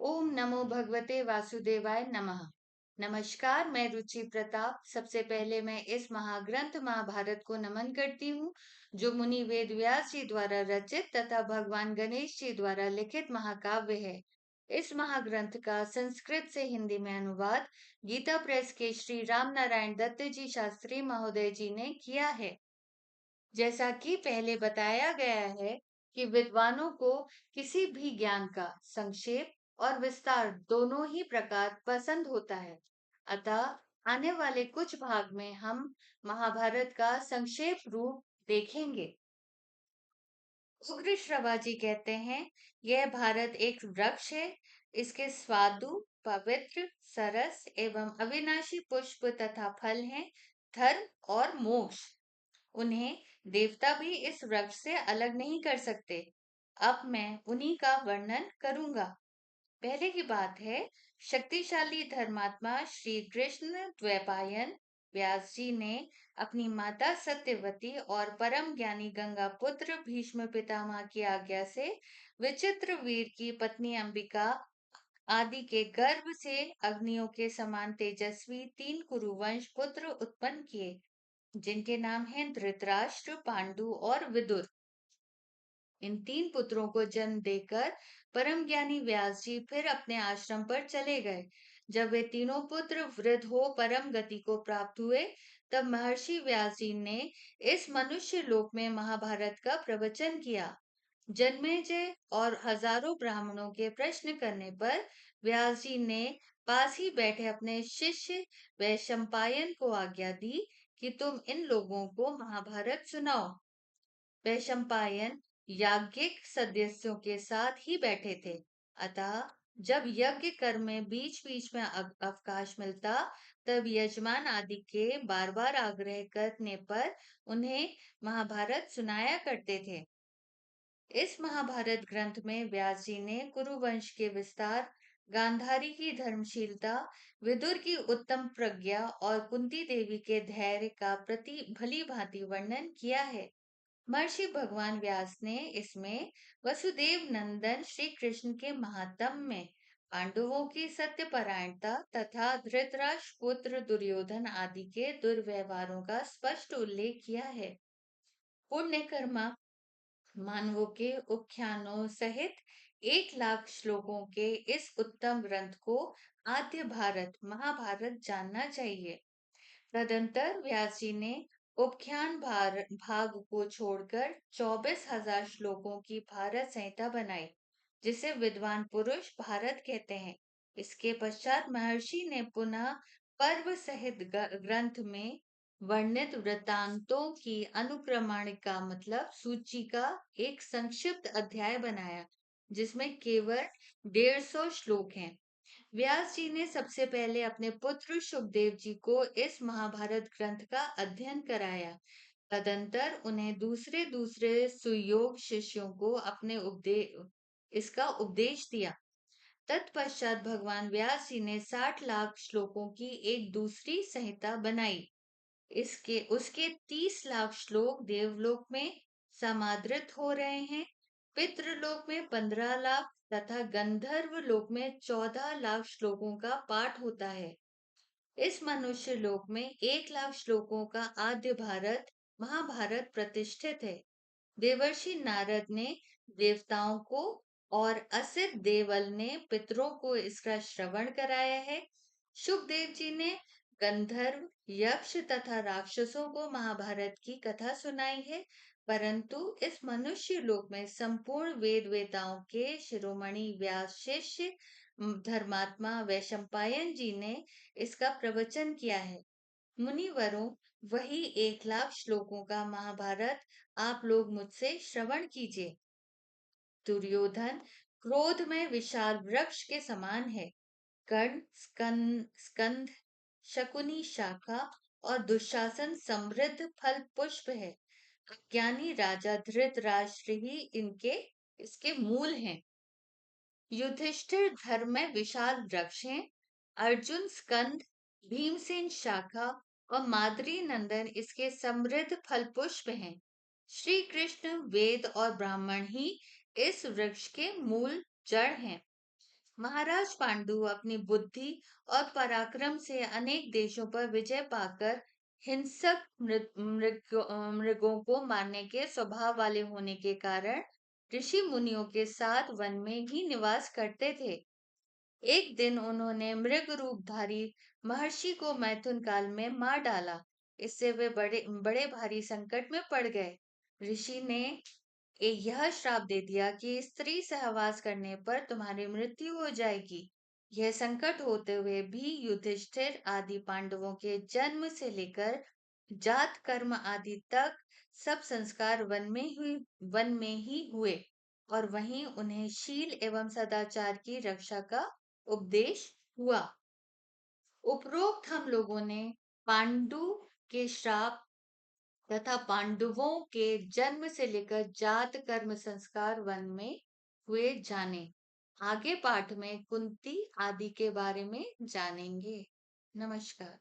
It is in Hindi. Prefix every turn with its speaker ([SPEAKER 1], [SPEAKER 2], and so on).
[SPEAKER 1] ओम नमो भगवते वासुदेवाय नमः। नमस्कार, मैं रुचि प्रताप। सबसे पहले मैं इस महाग्रंथ महाभारत को नमन करती हूँ, जो मुनि वेद व्यास जी द्वारा रचित तथा भगवान गणेश जी द्वारा लिखित महाकाव्य है। इस महाग्रंथ का संस्कृत से हिंदी में अनुवाद गीता प्रेस के श्री राम नारायण दत्त जी शास्त्री महोदय जी ने किया है। जैसा कि पहले बताया गया है कि विद्वानों को किसी भी ज्ञान का संक्षेप और विस्तार दोनों ही प्रकार पसंद होता है। अतः आने वाले कुछ भाग में हम महाभारत का संक्षेप रूप देखेंगे। उग्र श्रवा जी कहते हैं, यह भारत एक वृक्ष है। इसके स्वादु, पवित्र, सरस एवं अविनाशी पुष्प तथा फल हैं, धर्म और मोक्ष। उन्हें देवता भी इस वृक्ष से अलग नहीं कर सकते। अब मैं उन्हीं का वर्णन करूंगा। पहले की बात है, शक्तिशाली धर्मात्मा श्री कृष्ण द्वैपायन व्यास जी ने अपनी माता सत्यवती और परम ज्ञानी गंगा पुत्र भीष्म पितामह की आज्ञा से विचित्र वीर की पत्नी अंबिका आदि के गर्भ से अग्नियों के समान तेजस्वी 3 कुरुवंश पुत्र उत्पन्न किए, जिनके नाम हैं धृतराष्ट्र, पांडु और विदुर। इन 3 पुत्रों को जन्म देकर परम ज्ञानी व्यास जी फिर अपने आश्रम पर चले गए। जब वे तीनों पुत्र वृद्ध हो परम गति को प्राप्त हुए, तब महर्षि व्यास जी ने इस मनुष्य लोक में महाभारत का प्रवचन किया। जन्मेजय और हजारों ब्राह्मणों के प्रश्न करने पर व्यास जी ने पास ही बैठे अपने शिष्य वैशंपायन को आज्ञा दी कि तुम इन लोगों को महाभारत सुनाओ। वैशंपायन याज्ञिक सदस्यों के साथ ही बैठे थे। अतः जब यज्ञ कर्म में बीच बीच में अवकाश मिलता, तब यजमान आदि के बार बार आग्रह करने पर उन्हें महाभारत सुनाया करते थे। इस महाभारत ग्रंथ में व्यास जी ने कुरुवंश के विस्तार, गांधारी की धर्मशीलता, विदुर की उत्तम प्रज्ञा और कुंती देवी के धैर्य का प्रति भली भांति वर्णन किया है। महर्षि भगवान व्यास ने इसमें वसुदेव नंदन श्री कृष्ण के महात्म में पांडवों की सत्यपरायणता तथा धृतराष्ट्र पुत्र दुर्योधन आदि के दुर्व्यवहारों का स्पष्ट उल्लेख किया है। पुण्य कर्मा मानवों के उपाख्यानों सहित 1 लाख श्लोकों के इस उत्तम ग्रंथ को आद्य भारत महाभारत जानना चाहिए। तदंतर व्यास जी ने उपख्यान भाग को छोड़कर 24,000 श्लोकों की भारत संहिता बनाई, जिसे विद्वान पुरुष भारत कहते हैं। इसके पश्चात महर्षि ने पुनः पर्व सहित ग्रंथ में वर्णित वृत्तांतों की अनुक्रमणिका मतलब सूची का एक संक्षिप्त अध्याय बनाया, जिसमें केवल 150 श्लोक हैं। व्यास जी ने सबसे पहले अपने पुत्र शुकदेव जी को इस महाभारत ग्रंथ का अध्ययन कराया। तदंतर उन्हें दूसरे दूसरे सुयोग शिष्यों को इसका उपदेश दिया। तत्पश्चात भगवान व्यास जी ने 60 लाख श्लोकों की एक दूसरी संहिता बनाई। इसके उसके 30 लाख श्लोक देवलोक में समादृत हो रहे हैं। पितृलोक में 15 लाख तथा गंधर्व लोक में 14 लाख श्लोकों का पाठ होता है। इस मनुष्य लोक में 1 लाख श्लोकों का आद्य भारत महाभारत प्रतिष्ठित है। देवर्षि नारद ने देवताओं को और असित देवल ने पितरों को इसका श्रवण कराया है। शुकदेव जी ने गंधर्व, यक्ष तथा राक्षसों को महाभारत की कथा सुनाई है, परंतु इस मनुष्य लोक में संपूर्ण वेद वेताओं के शिरोमणि व्यास शिष्य धर्मात्मा वैशंपायन जी ने इसका प्रवचन किया है। मुनिवरों, वही 1 लाख श्लोकों का महाभारत आप लोग मुझसे श्रवण कीजिए। दुर्योधन क्रोध में विशाल वृक्ष के समान है। कर्ण स्कंद, शकुनी शाखा और दुशासन समृद्ध फल पुष्प है। ज्ञानी राजा धृतराष्ट्र ही इसके मूल हैं। युधिष्ठिर धर्म में विशाल वृक्ष हैं। अर्जुन स्कंद, भीमसेन शाखा और माद्री नंदन इसके समृद्ध फल पुष्प हैं। श्री कृष्ण वेद और ब्राह्मण ही इस वृक्ष के मूल जड़ हैं। महाराज पांडु अपनी बुद्धि और पराक्रम से अनेक देशों पर विजय पाकर हिंसक मृगों को मारने के स्वभाव वाले होने के कारण ऋषि मुनियों के साथ वन में ही निवास करते थे। एक दिन उन्होंने मृग रूपधारी महर्षि को मैथुन काल में मार डाला। इससे वे बड़े बड़े भारी संकट में पड़ गए। ऋषि ने यह श्राप दे दिया कि स्त्री सहवास करने पर तुम्हारी मृत्यु हो जाएगी। यह संकट होते हुए भी युधिष्ठिर आदि पांडवों के जन्म से लेकर जात कर्म आदि तक सब संस्कार वन में ही हुए और वहीं उन्हें शील एवं सदाचार की रक्षा का उपदेश हुआ। उपरोक्त हम लोगों ने पांडु के श्राप तथा पांडवों के जन्म से लेकर जात कर्म संस्कार वन में हुए जाने। आगे पाठ में कुंती आदि के बारे में जानेंगे। नमस्कार।